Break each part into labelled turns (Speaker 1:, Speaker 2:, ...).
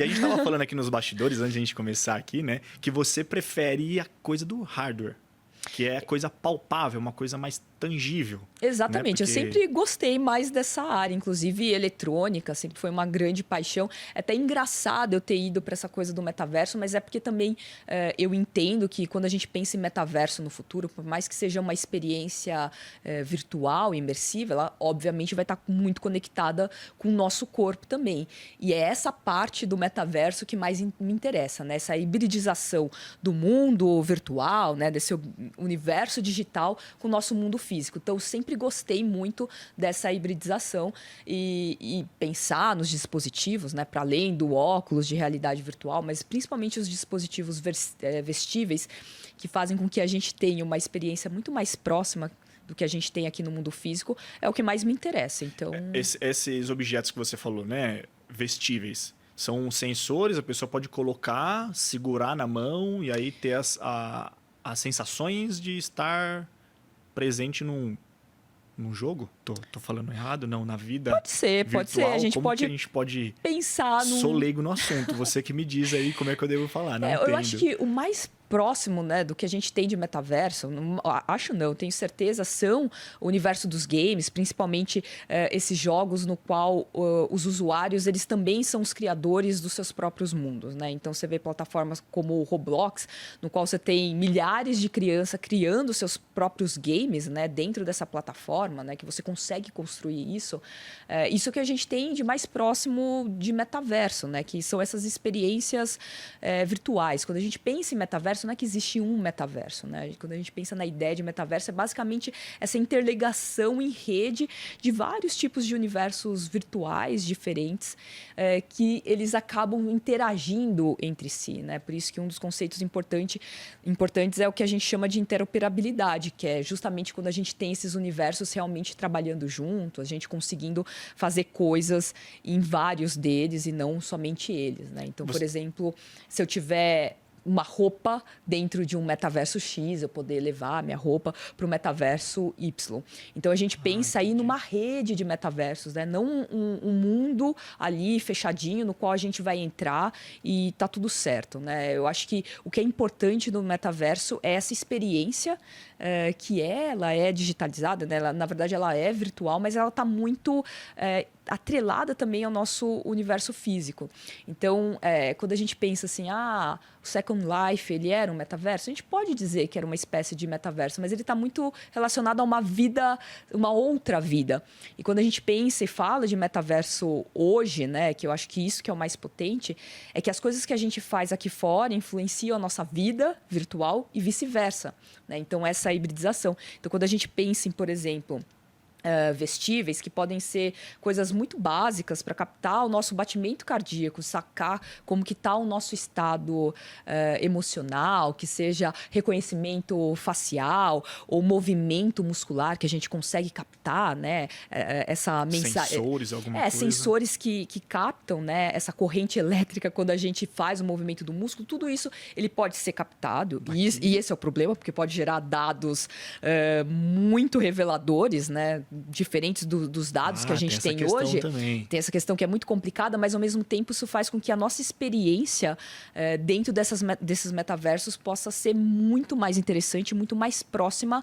Speaker 1: E a gente tava falando aqui nos bastidores, antes de a gente começar aqui, né? Que você prefere a coisa do hardware. Que é coisa palpável, uma coisa mais tangível.
Speaker 2: Exatamente,
Speaker 1: Né?
Speaker 2: eu sempre gostei mais dessa área, inclusive eletrônica, sempre foi uma grande paixão. É até engraçado eu ter ido para essa coisa do metaverso, mas é porque também eu entendo que quando a gente pensa em metaverso no futuro, por mais que seja uma experiência virtual, imersiva, ela obviamente vai estar muito conectada com o nosso corpo também. E é essa parte do metaverso que mais me interessa, né? Essa hibridização do mundo virtual, né? Desse universo digital com o nosso mundo físico. Então, eu sempre gostei muito dessa hibridização e pensar nos dispositivos, né, para além do óculos de realidade virtual, mas principalmente os dispositivos vestíveis que fazem com que a gente tenha uma experiência muito mais próxima do que a gente tem aqui no mundo físico, é o que mais me interessa. Então,
Speaker 1: esses objetos que você falou, né, vestíveis, são sensores, a pessoa pode colocar, segurar na mão e aí ter as sensações de estar presente num jogo? Tô falando errado? Não, na vida
Speaker 2: pode ser.
Speaker 1: virtual,
Speaker 2: A gente
Speaker 1: como
Speaker 2: pode
Speaker 1: que a gente pode
Speaker 2: pensar no...
Speaker 1: Sou leigo no assunto. Você que me diz aí como é que eu devo falar, não entendo.
Speaker 2: Eu acho que o mais próximo, né, do que a gente tem de metaverso, tenho certeza, são o universo dos games, principalmente esses jogos no qual os usuários eles também são os criadores dos seus próprios mundos, né? Então você vê plataformas como o Roblox, no qual você tem milhares de crianças criando seus próprios games, né, dentro dessa plataforma, né, que você consegue construir isso. Isso que a gente tem de mais próximo de metaverso, né, que são essas experiências virtuais. Quando a gente pensa em metaverso, não é que existe um metaverso, né? Quando a gente pensa na ideia de metaverso, é basicamente essa interligação em rede de vários tipos de universos virtuais diferentes que eles acabam interagindo entre si, né? Por isso que um dos conceitos importantes é o que a gente chama de interoperabilidade, que é justamente quando a gente tem esses universos realmente trabalhando juntos, a gente conseguindo fazer coisas em vários deles e não somente eles, né? Então, por exemplo, se eu tiver uma roupa dentro de um metaverso X, eu poder levar a minha roupa para o metaverso Y. Então, a gente pensa aí numa rede de metaversos, né? Não um mundo ali fechadinho no qual a gente vai entrar e tá tudo certo, né? Eu acho que o que é importante no metaverso é essa experiência que ela é digitalizada, né? Na verdade, ela é virtual, mas ela está muito atrelada também ao nosso universo físico. Então, quando a gente pensa assim, o Second Life, ele era um metaverso, a gente pode dizer que era uma espécie de metaverso, mas ele está muito relacionado a uma vida, uma outra vida. E quando a gente pensa e fala de metaverso hoje, né, que eu acho que isso que é o mais potente, é que as coisas que a gente faz aqui fora influenciam a nossa vida virtual e vice-versa, né? Então, essa hibridização. Então, quando a gente pensa em, por exemplo, vestíveis, que podem ser coisas muito básicas para captar o nosso batimento cardíaco, sacar como que está o nosso estado emocional, que seja reconhecimento facial ou movimento muscular que a gente consegue captar, né? Essa mensagem.
Speaker 1: Sensores, alguma coisa.
Speaker 2: Sensores que captam, né? Essa corrente elétrica quando a gente faz o movimento do músculo, tudo isso ele pode ser captado. E esse é o problema, porque pode gerar dados muito reveladores, né? Diferentes dos dados que a gente tem hoje.
Speaker 1: Também.
Speaker 2: Tem essa questão que é muito complicada, mas ao mesmo tempo isso faz com que a nossa experiência dentro desses metaversos possa ser muito mais interessante, muito mais próxima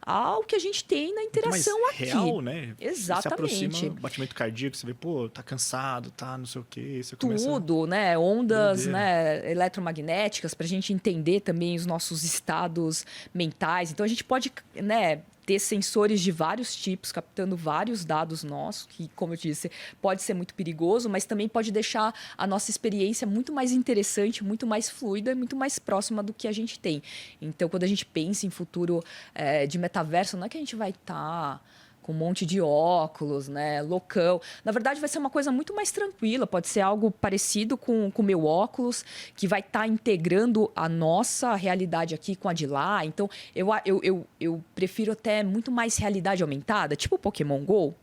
Speaker 2: ao que a gente tem na interação
Speaker 1: muito mais
Speaker 2: aqui.
Speaker 1: Real, né?
Speaker 2: Exatamente.
Speaker 1: Se aproxima do batimento cardíaco, você vê, tá cansado, tá não sei o quê. Você
Speaker 2: tudo, né? Ondas, né, eletromagnéticas, para a gente entender também os nossos estados mentais. Então, a gente pode, né, ter sensores de vários tipos, captando vários dados nossos, que, como eu disse, pode ser muito perigoso, mas também pode deixar a nossa experiência muito mais interessante, muito mais fluida e muito mais próxima do que a gente tem. Então, quando a gente pensa em futuro de metaverso, não é que a gente vai estar com um monte de óculos, né, loucão. Na verdade, vai ser uma coisa muito mais tranquila, pode ser algo parecido com o meu óculos, que vai estar integrando a nossa realidade aqui com a de lá. Então, eu prefiro até muito mais realidade aumentada, tipo o Pokémon GO.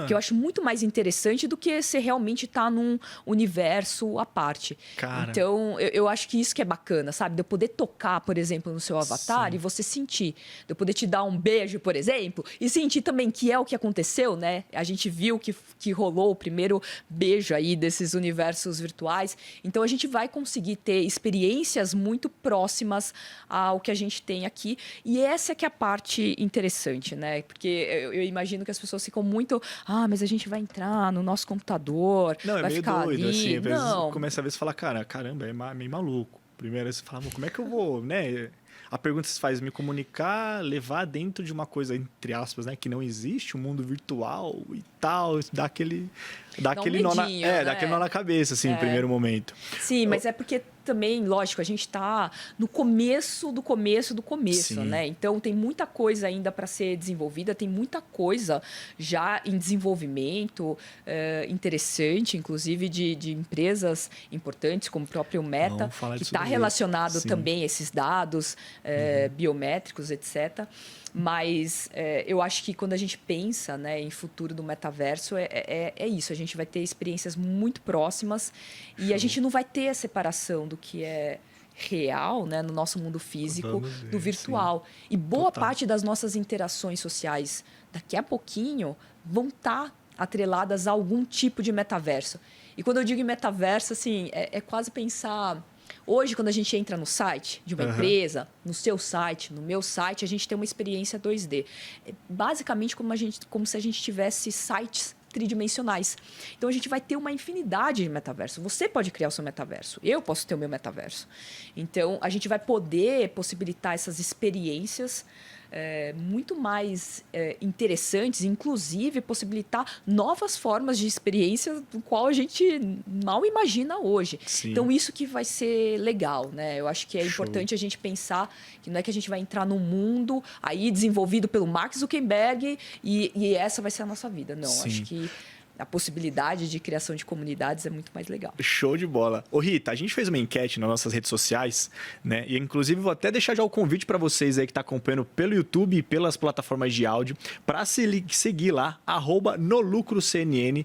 Speaker 2: Que eu acho muito mais interessante do que você realmente estar num universo à parte.
Speaker 1: Cara.
Speaker 2: Então, eu acho que isso que é bacana, sabe? De eu poder tocar, por exemplo, no seu avatar
Speaker 1: Sim.
Speaker 2: e você sentir. De eu poder te dar um beijo, por exemplo, e sentir também que é o que aconteceu, né? A gente viu que rolou o primeiro beijo aí desses universos virtuais. Então, a gente vai conseguir ter experiências muito próximas ao que a gente tem aqui. E essa é que é a parte interessante, né? Porque eu imagino que as pessoas ficam muito... mas a gente vai entrar no nosso computador,
Speaker 1: Não, é
Speaker 2: vai
Speaker 1: meio
Speaker 2: ficar
Speaker 1: doido,
Speaker 2: ali.
Speaker 1: assim. Às vezes
Speaker 2: Não,
Speaker 1: começa a vez falar, caramba, é meio maluco. Primeiro você fala, como é que eu vou, né? A pergunta que se faz, me comunicar, levar dentro de uma coisa, entre aspas, né? Que não existe, um mundo virtual e tal, dá aquele nó na,
Speaker 2: medinho,
Speaker 1: dá aquele nó na cabeça, assim, no primeiro momento.
Speaker 2: Sim, mas é porque também, lógico, a gente está no começo do começo do começo,
Speaker 1: Sim.
Speaker 2: né? Então tem muita coisa ainda para ser desenvolvida, tem muita coisa já em desenvolvimento, interessante, inclusive de empresas importantes, como o próprio Meta,
Speaker 1: Vamos falar
Speaker 2: que
Speaker 1: sobre
Speaker 2: está
Speaker 1: isso.
Speaker 2: relacionado
Speaker 1: Sim.
Speaker 2: também a esses dados biométricos, etc. Mas eu acho que quando a gente pensa, né, em futuro do metaverso, é isso. A gente vai ter experiências muito próximas e a gente não vai ter a separação do que é real, né, no nosso mundo físico,
Speaker 1: Vamos ver,
Speaker 2: do virtual. E boa
Speaker 1: Total.
Speaker 2: parte das nossas interações sociais, daqui a pouquinho, vão estar atreladas a algum tipo de metaverso. E quando eu digo em metaverso, assim, é quase pensar... Hoje, quando a gente entra no site de uma empresa, no seu site, no meu site, a gente tem uma experiência 2D. É basicamente como se a gente tivesse sites tridimensionais. Então, a gente vai ter uma infinidade de metaverso. Você pode criar o seu metaverso. Eu posso ter o meu metaverso. Então, a gente vai poder possibilitar essas experiências muito mais interessantes, inclusive possibilitar novas formas de experiência do qual a gente mal imagina hoje.
Speaker 1: Sim.
Speaker 2: Então, isso que vai ser legal, né? Eu acho que é importante a gente pensar que não é que a gente vai entrar num mundo aí desenvolvido pelo Mark Zuckerberg e essa vai ser a nossa vida. Não,
Speaker 1: Sim.
Speaker 2: acho que a possibilidade de criação de comunidades é muito mais legal.
Speaker 1: Show de bola. Ô Rita, a gente fez uma enquete nas nossas redes sociais, né? E inclusive vou até deixar já o convite para vocês aí que tá acompanhando pelo YouTube e pelas plataformas de áudio, para seguir lá, @NoLucroCNN,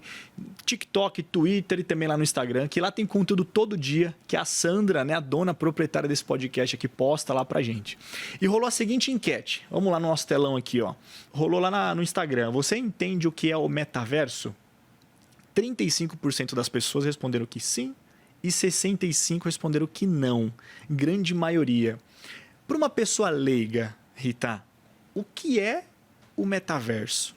Speaker 1: TikTok, Twitter e também lá no Instagram, que lá tem conteúdo todo dia, que a Sandra, né, a dona proprietária desse podcast aqui, posta lá pra gente. E rolou a seguinte enquete. Vamos lá no nosso telão aqui, ó. Rolou lá no Instagram. Você entende o que é o metaverso? 35% das pessoas responderam que sim e 65% responderam que não. Grande maioria. Para uma pessoa leiga, Rita, o que é o metaverso?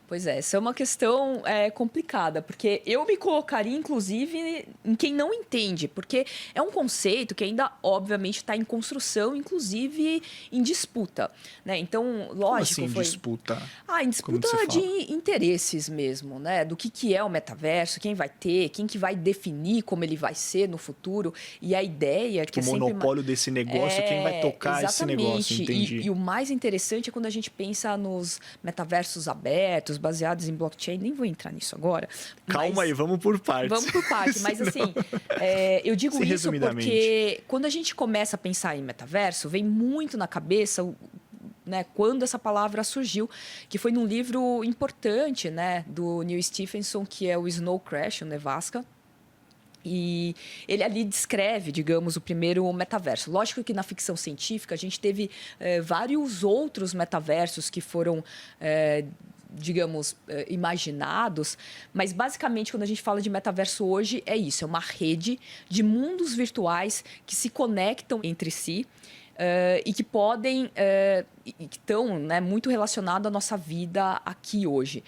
Speaker 2: Pois é, essa é uma questão complicada, porque eu me colocaria, inclusive, em quem não entende, porque é um conceito que ainda, obviamente, está em construção, inclusive em disputa, né? Então, lógico...
Speaker 1: Como assim, disputa?
Speaker 2: Em disputa de interesses mesmo, né? Do que é o metaverso, quem vai ter, quem que vai definir como ele vai ser no futuro, e a ideia é que
Speaker 1: o monopólio desse negócio, quem vai tocar esse negócio, entendi.
Speaker 2: E o mais interessante é quando a gente pensa nos metaversos abertos, baseados em blockchain, nem vou entrar nisso agora.
Speaker 1: Calma aí, vamos por partes.
Speaker 2: Vamos por partes, mas assim, eu digo isso porque quando a gente começa a pensar em metaverso, vem muito na cabeça, né, quando essa palavra surgiu, que foi num livro importante, né, do Neil Stephenson, que é o Snow Crash, o Nevasca. E ele ali descreve, digamos, o primeiro metaverso. Lógico que na ficção científica a gente teve vários outros metaversos que foram... digamos, imaginados, mas basicamente quando a gente fala de metaverso hoje é isso, é uma rede de mundos virtuais que se conectam entre si e que podem, e que estão, né, muito relacionados à nossa vida aqui hoje.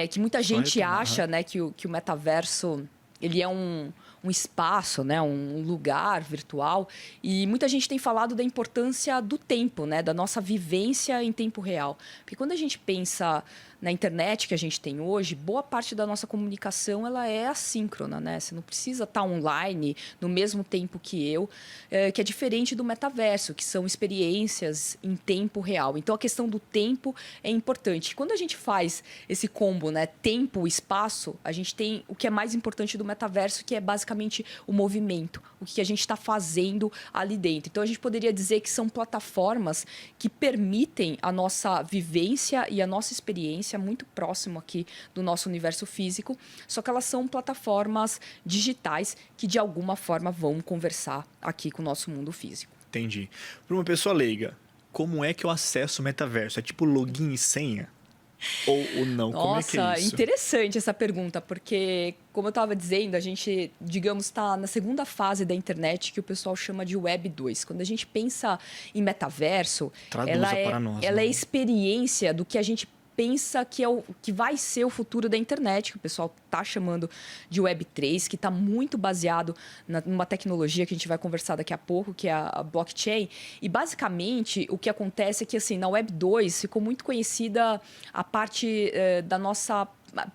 Speaker 2: Que muita gente acha, né, que o metaverso ele é um espaço, né, um lugar virtual, e muita gente tem falado da importância do tempo, né, da nossa vivência em tempo real. Porque quando a gente pensa na internet que a gente tem hoje, boa parte da nossa comunicação ela é assíncrona, né? Você não precisa estar online no mesmo tempo que eu, que é diferente do metaverso, que são experiências em tempo real. Então, a questão do tempo é importante. Quando a gente faz esse combo, né, tempo e espaço, a gente tem o que é mais importante do metaverso, que é basicamente o movimento, o que a gente está fazendo ali dentro. Então, a gente poderia dizer que são plataformas que permitem a nossa vivência e a nossa experiência experiência muito próxima aqui do nosso universo físico, só que elas são plataformas digitais que, de alguma forma, vão conversar aqui com o nosso mundo físico.
Speaker 1: Entendi. Para uma pessoa leiga, como é que eu acesso o metaverso? É tipo login e senha? Ou não? Como é que é
Speaker 2: Nossa,
Speaker 1: isso?
Speaker 2: interessante essa pergunta, porque, como eu estava dizendo, a gente, digamos, está na segunda fase da internet que o pessoal chama de Web 2. Quando a gente pensa em metaverso,
Speaker 1: Traduza para nós,
Speaker 2: ela é
Speaker 1: né?
Speaker 2: experiência do que a gente pensa que que vai ser o futuro da internet, que o pessoal está chamando de Web3, que está muito baseado numa tecnologia que a gente vai conversar daqui a pouco, que é a blockchain. E, basicamente, o que acontece é que, assim, na Web2 ficou muito conhecida a parte da nossa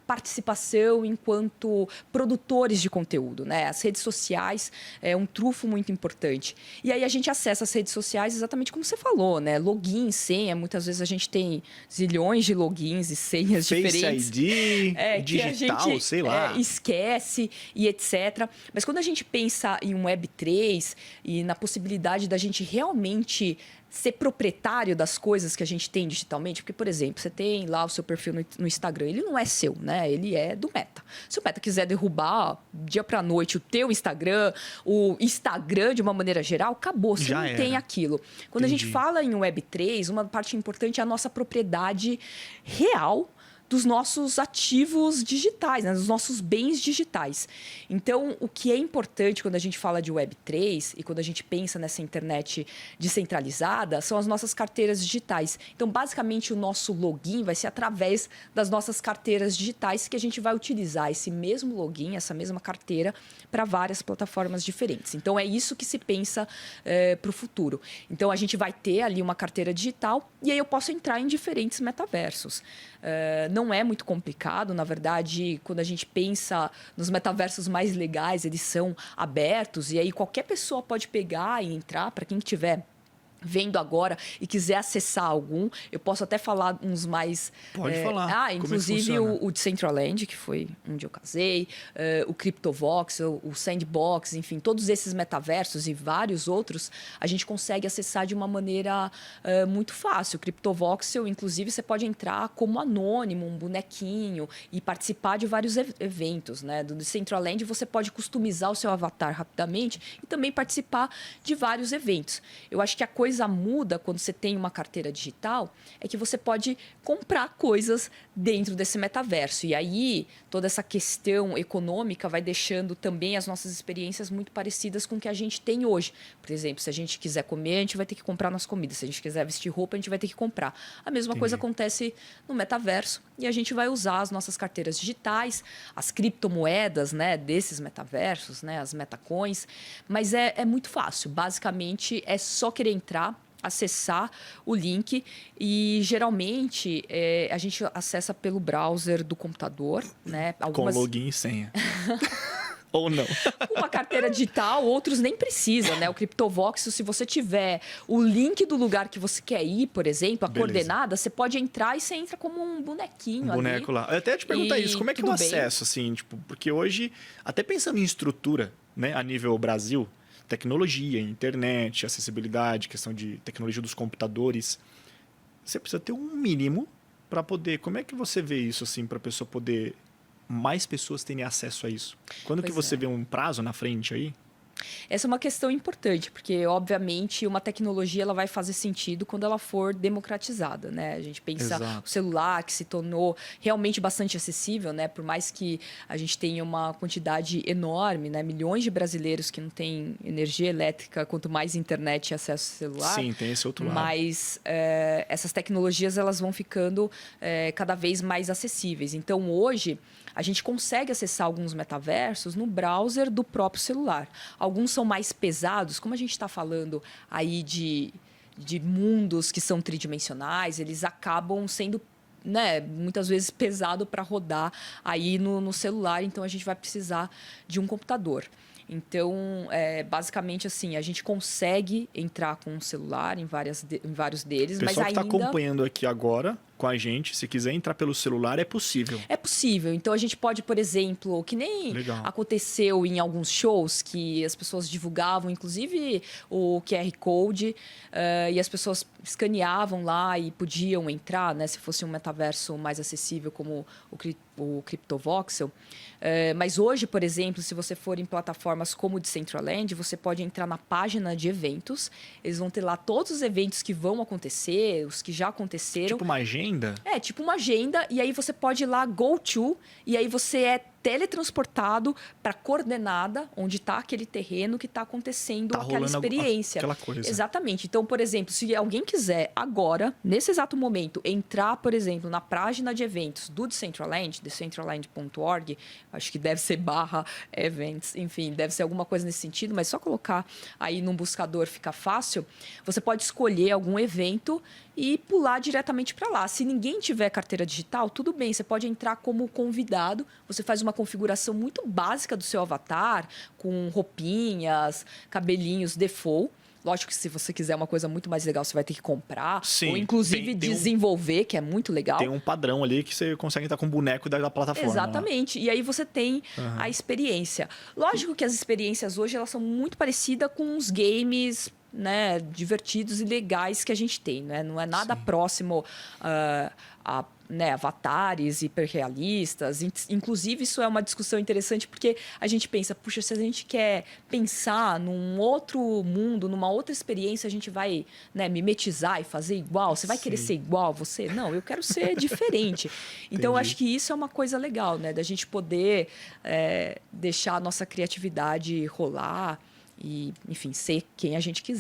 Speaker 2: participação enquanto produtores de conteúdo, né? As redes sociais é um trunfo muito importante. E aí a gente acessa as redes sociais exatamente como você falou, né? Login, senha, muitas vezes a gente tem zilhões de logins e senhas
Speaker 1: Face
Speaker 2: diferentes.
Speaker 1: ID, digital,
Speaker 2: que a gente,
Speaker 1: sei lá.
Speaker 2: esquece e etc. Mas quando a gente pensa em um Web3 e na possibilidade da gente realmente ser proprietário das coisas que a gente tem digitalmente, porque, por exemplo, você tem lá o seu perfil no Instagram, ele não é seu, né? Ele é do Meta. Se o Meta quiser derrubar dia para noite o teu Instagram, o Instagram de uma maneira geral, acabou, você
Speaker 1: Já
Speaker 2: não
Speaker 1: era.
Speaker 2: tem aquilo. Quando a gente
Speaker 1: Entendi.
Speaker 2: fala em Web3, uma parte importante é a nossa propriedade real dos nossos ativos digitais, né? Dos nossos bens digitais. Então, o que é importante quando a gente fala de Web3 e quando a gente pensa nessa internet descentralizada são as nossas carteiras digitais. Então, basicamente, o nosso login vai ser através das nossas carteiras digitais que a gente vai utilizar esse mesmo login, essa mesma carteira, para várias plataformas diferentes. Então, é isso que se pensa para o futuro. Então, a gente vai ter ali uma carteira digital e aí eu posso entrar em diferentes metaversos. Não é muito complicado, na verdade, quando a gente pensa nos metaversos mais legais, eles são abertos e aí qualquer pessoa pode pegar e entrar, para quem tiver vendo agora e quiser acessar algum, eu posso até falar uns mais...
Speaker 1: Pode falar.
Speaker 2: Inclusive
Speaker 1: Como é que funciona?
Speaker 2: o Decentraland, que foi onde eu casei, o CryptoVox, o Sandbox, enfim, todos esses metaversos e vários outros, a gente consegue acessar de uma maneira muito fácil. O CryptoVoxel, inclusive, você pode entrar como anônimo, um bonequinho, e participar de vários eventos, né? Do Decentraland, você pode customizar o seu avatar rapidamente e também participar de vários eventos. Eu acho que a coisa muda quando você tem uma carteira digital, é que você pode comprar coisas dentro desse metaverso. E aí, toda essa questão econômica vai deixando também as nossas experiências muito parecidas com o que a gente tem hoje. Por exemplo, se a gente quiser comer, a gente vai ter que comprar nossas comidas. Se a gente quiser vestir roupa, a gente vai ter que comprar. A mesma coisa acontece no metaverso e a gente vai usar as nossas carteiras digitais, as criptomoedas, né, desses metaversos, né, as metacoins. Mas é muito fácil. Basicamente, é só querer entrar, acessar o link e geralmente a gente acessa pelo browser do computador, né?
Speaker 1: Com login e senha. Ou não.
Speaker 2: Uma carteira digital, outros nem precisa, né? O CryptoVoxel, se você tiver o link do lugar que você quer ir, por exemplo, a
Speaker 1: Beleza.
Speaker 2: coordenada, você pode entrar e você entra como um bonequinho
Speaker 1: Um boneco
Speaker 2: ali.
Speaker 1: lá. Eu até ia te perguntar
Speaker 2: E
Speaker 1: isso, como é que eu
Speaker 2: tudo bem.
Speaker 1: acesso, assim, tipo, porque hoje, até pensando em estrutura, né, a nível Brasil, tecnologia, internet, acessibilidade, questão de tecnologia dos computadores, você precisa ter um mínimo para poder... Como é que você vê isso, assim, para a pessoa poder... mais pessoas terem acesso a isso? Quando que
Speaker 2: Pois
Speaker 1: você
Speaker 2: é.
Speaker 1: vê um prazo na frente aí?
Speaker 2: Essa é uma questão importante, porque, obviamente, uma tecnologia ela vai fazer sentido quando ela for democratizada, né? A gente pensa
Speaker 1: Exato.
Speaker 2: o celular, que se tornou realmente bastante acessível, né? Por mais que a gente tenha uma quantidade enorme, né? Milhões de brasileiros que não têm energia elétrica, quanto mais internet e acesso ao celular.
Speaker 1: Sim, tem esse outro lado.
Speaker 2: Mas essas tecnologias elas vão ficando cada vez mais acessíveis. Então, hoje, a gente consegue acessar alguns metaversos no browser do próprio celular. Alguns são mais pesados, como a gente está falando aí de mundos que são tridimensionais, eles acabam sendo, né, muitas vezes pesado para rodar aí no celular, então a gente vai precisar de um computador. Então, basicamente assim, a gente consegue entrar com um celular em vários deles,
Speaker 1: O pessoal
Speaker 2: mas
Speaker 1: que está
Speaker 2: ainda...
Speaker 1: acompanhando aqui agora com a gente. Se quiser entrar pelo celular, é possível.
Speaker 2: É possível. Então a gente pode, por exemplo, que nem
Speaker 1: Legal.
Speaker 2: aconteceu em alguns shows que as pessoas divulgavam, inclusive o QR Code, e as pessoas escaneavam lá e podiam entrar, né, se fosse um metaverso mais acessível como o CryptoVoxel. Mas hoje, por exemplo, se você for em plataformas como o Decentraland, você pode entrar na página de eventos. Eles vão ter lá todos os eventos que vão acontecer, os que já aconteceram.
Speaker 1: Tipo uma agenda?
Speaker 2: É, tipo uma agenda, e aí você pode ir lá, go to, e aí você é teletransportado para a coordenada onde está aquele terreno que está acontecendo aquela experiência.
Speaker 1: Aquela coisa.
Speaker 2: Exatamente. Então, por exemplo, se alguém quiser agora, nesse exato momento, entrar, por exemplo, na página de eventos do Decentraland, decentraland.org, acho que deve ser /events, enfim, deve ser alguma coisa nesse sentido, mas só colocar aí num buscador fica fácil, você pode escolher algum evento e pular diretamente para lá. Se ninguém tiver carteira digital, tudo bem, você pode entrar como convidado, você faz uma configuração muito básica do seu avatar, com roupinhas, cabelinhos default. Lógico que se você quiser uma coisa muito mais legal, você vai ter que comprar.
Speaker 1: Sim,
Speaker 2: ou inclusive desenvolver, que é muito legal.
Speaker 1: Tem um padrão ali que você consegue entrar com o boneco da plataforma.
Speaker 2: Exatamente. E aí você tem a experiência. Lógico que as experiências hoje elas são muito parecidas com os games, né, divertidos e legais que a gente tem, né? Não é nada próximo a né, avatares hiperrealistas. Inclusive, isso é uma discussão interessante porque a gente pensa, puxa, se a gente quer pensar num outro mundo, numa outra experiência, a gente vai, né, mimetizar e fazer igual? Você vai querer ser igual a você? Não, eu quero ser diferente. Então, eu acho que isso é uma coisa legal, né? Da gente poder deixar a nossa criatividade rolar e, enfim, ser quem a gente quiser.